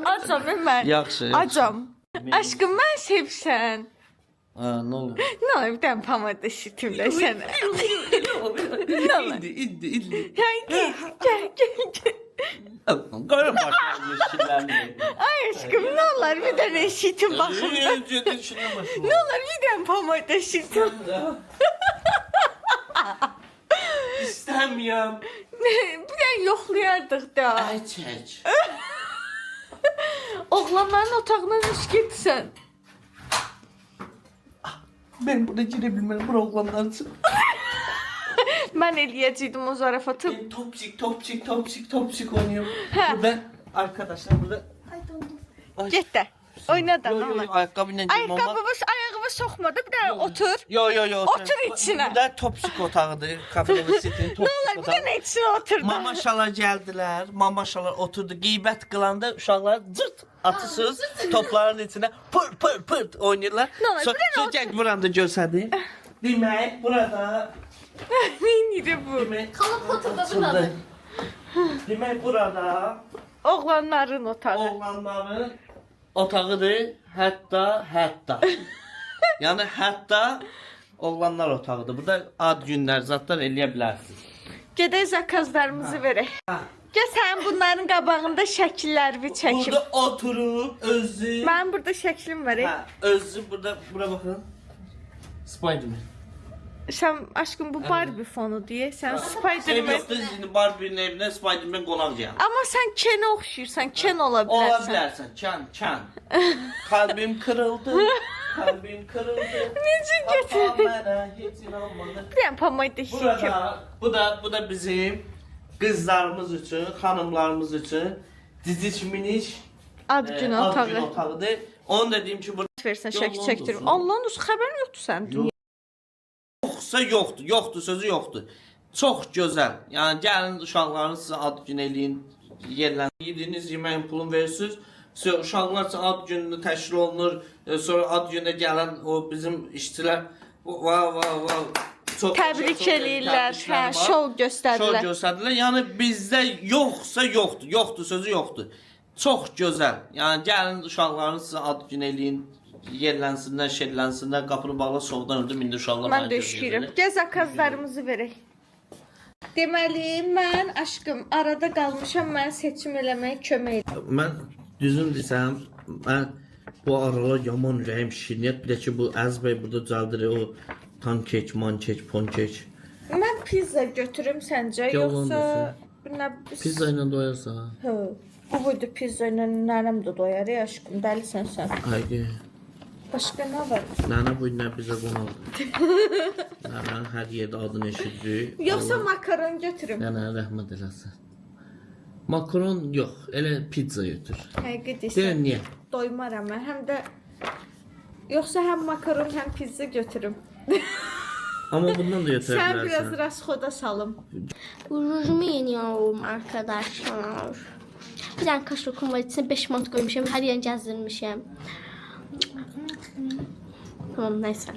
Acam mən. Yaxşı. Acam. Aşkım mən sevsən. Ne olur? Ne olur bir dənə pomada şitimlə sənə. Ne olur? İndi. Gel. Qarın başına yeşilləndi. Ay aşkım ne olur bir dənə şitim baxımda. Ne olur bir dənə pomada şitim. İstəmirəm. Bir dənə yoxlayardıq da. Ay çək. Oğlanların otağına hiç gitsən. Ben burada girə bilmərəm. Bura oğlanlar üçün. Mən eləyəcəydim o zarafatı. Ben topçik oynuyorum. Burada arkadaşlar burada. Get də. Oyna da. Yo, ayakkabı ilə girməm. Ayağı soxmadı. Bir dənə otur. Yo. Otur içinə. Burada topçik otağıdır. Kafede sitin Ne topçik olur bir otağı. dənə içinə otur da. Mamaşalar gəldilər. Mamaşalar oturdu. Qeybət qılanda uşaqlar cırt atısız topların içinə pır oynayırlar. Ne olur, bir dənə Sonra gəl buranda görsədi. Demək burada Neydi bu? demək Kalıp oturdu açıldı. burada. Demək burada Oğlanların otağı. oğlanların otağıdır. Hətta. Yəni hətta oğlanlar otağıdır. Burada ad günlər zatlar eləyə bilərsiniz. Gedək zakazlarımızı verək. Gəl sən bunların qabağında şəkillərimi çəkim. Burada oturub özü Mənim burada şəklim var. hə, özü burada bura baxın. Spiderman. Sən aşkım bu Barbie fonu deyə. Sən Ev Spiderman. yoxdur, indi Barbie'nin evinə Spiderman qonaq gəldi. Amma sən Kenə oxşayırsan. Ken ola Ola bilərsən. bilərsən, çan. Kalbim kırıldı. Necə götür? Papa mənə heç inanmadı. Bir dənə pomada şəkim. Bu da bizim qızlarımız üçün, xanımlarımız üçün cicic miniş Ad günü ad günü otağı. otağıdır. Onu da deyim ki, burada Versən Yox, şəkil olsun. çəkdirim. Allahın olsun xəbərin yoxdur sən. Dünya. yoxsa yoxdur, sözü yoxdur. Çox gözəl. Yəni gəlin uşaqların sizə ad günü eləyin, yerlərin. Yediyiniz yeməyin pulunu verirsiniz. Sonra uşaqlar üçün ad günü təşkil olunur. Sonra ad gününə gələn o bizim işçilər vav. Çox Təbrik çox eləyirlər. təbriklər Hə, var. şou Şov göstərdilər. göstərdilər. Yəni bizdə yoxsa yoxdur. Yoxdur sözü yoxdur. Çox gözəl. Yəni gəlin uşaqların sizə ad günü eləyin, yerlənsinlər, şərlənsinlər, qapını bağla, soğuqdan öldüm, indi uşaqlar Mən də üşüyürəm. Gəl zakazlarımızı verək. Deməli, mən aşkım arada qalmışam, mən seçim eləməyə kömək et. Mən düzün desəm, mən bu aralar yaman ürəyim şirniyyət, bir də ki bu Əziz bəy burada düzəldir o pankek, mankek, ponkek. Mən pizza götürüm səncə, Yalan yoxsa desən. nə Pizza ilə doyarsan. Hə. Bu boyda pizza ilə nənəm də doyar ya aşkım, dəlisən sən. Haydi. Başqa nə var? Nənə bu günlər bizə qonaqdır. Nənə hər yerdə adını eşidirik. Yoxsa makaron götürüm. Nənə rəhmət eləsin. Makaron yox, elə pizza götür. Həqiqət Deyən deyirsən. niyə? Doymaram mən. Həm də yoxsa həm makaron, həm pizza götürüm. Amma bundan da götürə Sən biraz bilərsən. rasxoda salım. Rujumu yeniyorum arkadaşlar. Bir tane kaş lokum var, içine 5 mont koymuşum, her yerini gezdirmişim. Tamam neyse.